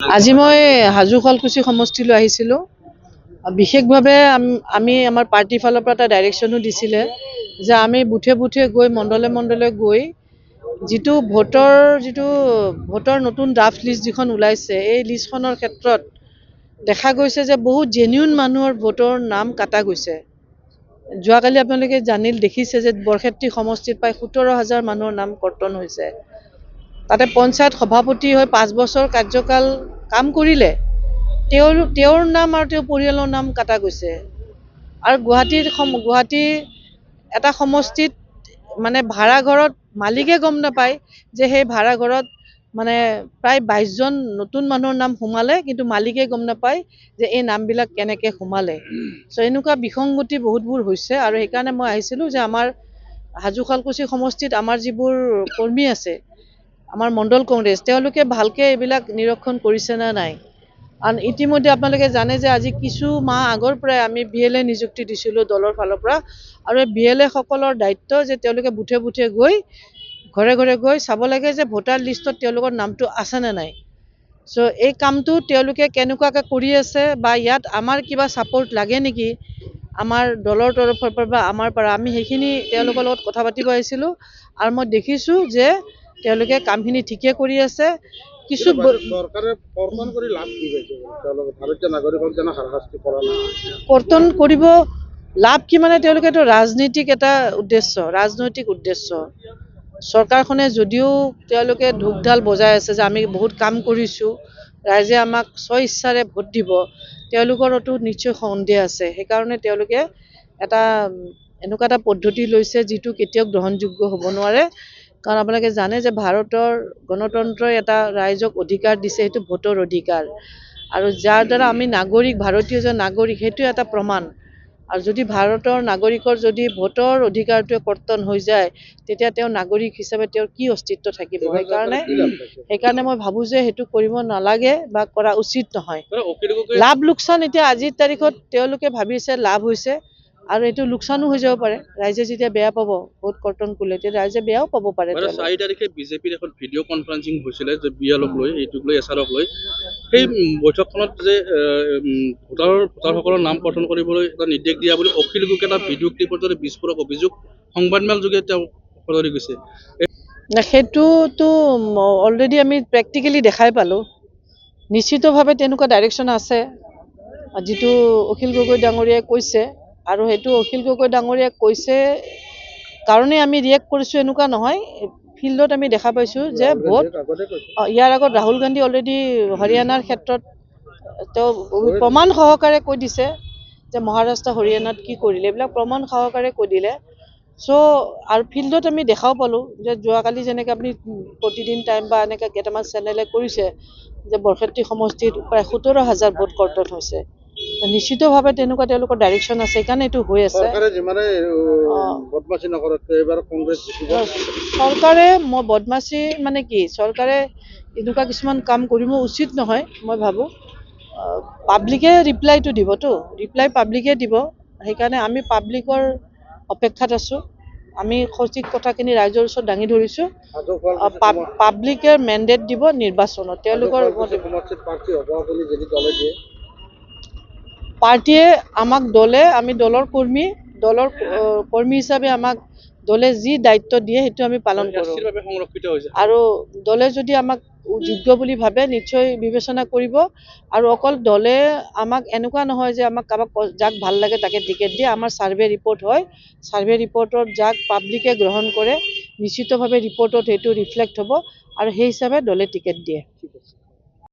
আজি মই হাজো শুৱালকুছি সমষ্টিলৈ আহিছিলোঁ। বিশেষভাৱে আমি আমাৰ পাৰ্টিৰ ফালৰ পৰা এটা ডাইৰেকশ্যনো দিছিলে যে আমি বুথে বুথে গৈ মণ্ডলে মণ্ডলে গৈ যিটো ভোটৰ নতুন ড্ৰাফ্ট লিষ্ট যিখন ওলাইছে, এই লিষ্টখনৰ ক্ষেত্ৰত দেখা গৈছে যে বহুত জেনিউন মানুহৰ ভোটৰ নাম কাটা গৈছে। যোৱাকালি আপোনালোকে দেখিছে যে বৰক্ষেত্ৰী সমষ্টিত প্ৰায় 17,000 মানুহৰ নাম কৰ্তন হৈছে। তাতে পঞ্চায়ত সভাপতি হৈ 5 বছৰ কাৰ্যকাল কাম কৰিলে, তেওঁৰ নাম আৰু তেওঁৰ পৰিয়ালৰ নাম কাটা গৈছে। আৰু গুৱাহাটী এটা সমষ্টিত মানে ভাড়া ঘৰত মালিকে গম নাপায় যে সেই ভাড়া ঘৰত মানে প্ৰায় 22জন নতুন মানুহৰ নাম সোমালে, কিন্তু মালিকে গম নাপায় যে এই নামবিলাক কেনেকৈ সোমালে। চ' এনেকুৱা বিসংগতি বহুতবোৰ হৈছে, আৰু সেইকাৰণে মই আহিছিলোঁ যে আমাৰ হাজো শুৱালকুছি সমষ্টিত আমাৰ যিবোৰ কৰ্মী আছে, আমাৰ মণ্ডল কংগ্ৰেছ, তেওঁলোকে ভালকৈ এইবিলাক নিৰীক্ষণ কৰিছে নে নাই। কাৰণ ইতিমধ্যে আপোনালোকে জানে যে আজি কিছু মাহ আগৰ পৰাই আমি BLA নিযুক্তি দিছিলোঁ দলৰ ফালৰ পৰা, আৰু এই BLA সকলৰ দায়িত্ব যে তেওঁলোকে বুথে বুথে গৈ ঘৰে ঘৰে গৈ চাব লাগে যে ভোটাৰ লিষ্টত তেওঁলোকৰ নামটো আছে নে নাই। চ' এই কামটো তেওঁলোকে কেনেকুৱাকৈ কৰি আছে, বা ইয়াত আমাৰ কিবা ছাপোৰ্ট লাগে নেকি আমাৰ দলৰ তৰফৰ পৰা বা আমাৰ পৰা, আমি সেইখিনি তেওঁলোকৰ লগত কথা পাতিব আহিছিলোঁ। আৰু মই দেখিছোঁ যে তেওঁলোকে কামখিনি ঠিকে কৰি আছে। কিছু কৰ্তন কৰিব লাভ কি, মানে তেওঁলোকেতো ৰাজনৈতিক উদ্দেশ্য। চৰকাৰখনে যদিও তেওঁলোকে ঢোকঢাল বজাই আছে যে আমি বহুত কাম কৰিছোঁ, ৰাইজে আমাক স্বইচ্ছাৰে ভোট দিব, তেওঁলোকৰতো নিশ্চয় সন্দেহ আছে। সেইকাৰণে তেওঁলোকে এনেকুৱা এটা পদ্ধতি লৈছে যিটো কেতিয়াও গ্ৰহণযোগ্য হ'ব নোৱাৰে। কাৰণ আপোনালোকে জানে যে ভাৰতৰ গণতন্ত্ৰই এটা ৰাইজক অধিকাৰ দিছে, সেইটো ভোটৰ অধিকাৰ, আৰু যাৰ দ্বাৰা আমি ভাৰতীয় যে নাগৰিক, সেইটো এটা প্ৰমাণ। আৰু যদি ভাৰতৰ নাগৰিকৰ যদি ভোটৰ অধিকাৰটোৱে কৰ্তন হৈ যায়, তেতিয়া তেওঁ নাগৰিক হিচাপে তেওঁৰ কি অস্তিত্ব থাকিব। সেইকাৰণে মই ভাবোঁ যে সেইটো কৰিব নালাগে বা কৰা উচিত নহয়। লাভ লোকচান এতিয়া আজিৰ তাৰিখত তেওঁলোকে ভাবিছে লাভ হৈছে, আৰু এইটো লোকচানো হৈ যাব পাৰে। ৰাইজে যেতিয়া বেয়া পাব ভোট কৰ্তন কৰিলে, তেতিয়া ৰাইজে বেয়াও পাব পাৰে। 4 তাৰিখে বিজেপিৰ এখন ভিডিঅ' কনফাৰেন্সিং হৈছিলে যে বিয়ালক লৈ, এইটোক লৈ, এছাৰক লৈ। সেই বৈঠকখনত যে ভোটাৰসকলৰ নাম কৰ্তন কৰিবলৈ এটা নিৰ্দেশ দিয়া বুলি অখিল গগৈয়ে এটা ভিডিঅ' ক্লিপৰ দৰে বিস্ফোৰক অভিযোগ সংবাদমেল যোগে তেওঁ সদৰি গৈছে। সেইটোতো অলৰেডি আমি প্ৰেক্টিকেলি দেখাই পালোঁ। নিশ্চিতভাৱে তেনেকুৱা ডাইৰেকশ্যন আছে, যিটো অখিল গগৈ ডাঙৰীয়াই কৈছে, আৰু সেইটো অখিল গগৈ ডাঙৰীয়াই কৈছে কাৰণে আমি ৰিয়েক্ট কৰিছোঁ এনেকুৱা নহয়। ফিল্ডত আমি দেখা পাইছোঁ যে ইয়াৰ আগত ৰাহুল গান্ধী অলৰেডি হাৰিয়ানাৰ ক্ষেত্ৰত তেওঁ প্ৰমাণ সহকাৰে কৈ দিছে যে মহাৰাষ্ট্ৰ হৰিয়ানাত কি কৰিলে, এইবিলাক প্ৰমাণ সহকাৰে কৈ দিলে। চ' আৰু ফিল্ডত আমি দেখাও পালোঁ যে যোৱাকালি যেনেকৈ আপুনি প্ৰতিদিন টাইম বা এনেকৈ কেইটামান চেনেলে কৰিছে যে বৰক্ষেত্ৰী সমষ্টিত প্ৰায় 17,000 ভোট কৰ্তন হৈছে। নিশ্চিতভাৱে তেনেকুৱা তেওঁলোকৰ ডাইৰেকশ্যন আছে, সেইকাৰণে এইটো হৈ আছে। চৰকাৰে বদমাচি মানে কি, চৰকাৰে এনেকুৱা কিছুমান কাম কৰিব উচিত নহয়। মই ভাবোঁ পাব্লিকে ৰিপ্লাইটো দিবতো, পাব্লিকে দিব। সেইকাৰণে আমি পাব্লিকৰ অপেক্ষাত আছোঁ। আমি সঠিক কথাখিনি ৰাইজৰ ওচৰত দাঙি ধৰিছোঁ। পাব্লিকে মেণ্ডেট দিব নিৰ্বাচনত, তেওঁলোকৰ পাৰ্টীয়ে আমাক আমি দলৰ কৰ্মী হিচাপে আমাক দলে যি দায়িত্ব দিয়ে সেইটো আমি পালন কৰোঁ। আৰু দলে যদি আমাক যোগ্য বুলি ভাবে নিশ্চয় বিবেচনা কৰিব। আৰু অকল দলে আমাক এনেকুৱা নহয় যে আমাক কাৰোবাক যাক ভাল লাগে তাকে টিকেট দিয়ে। আমাৰ ছাৰ্ভে ৰিপৰ্ট হয়, ছাৰ্ভে ৰিপৰ্টত যাক পাব্লিকে গ্ৰহণ কৰে, নিশ্চিতভাৱে ৰিপৰ্টত সেইটো ৰিফ্লেক্ট হ'ব, আৰু সেই হিচাপে দলে টিকেট দিয়ে।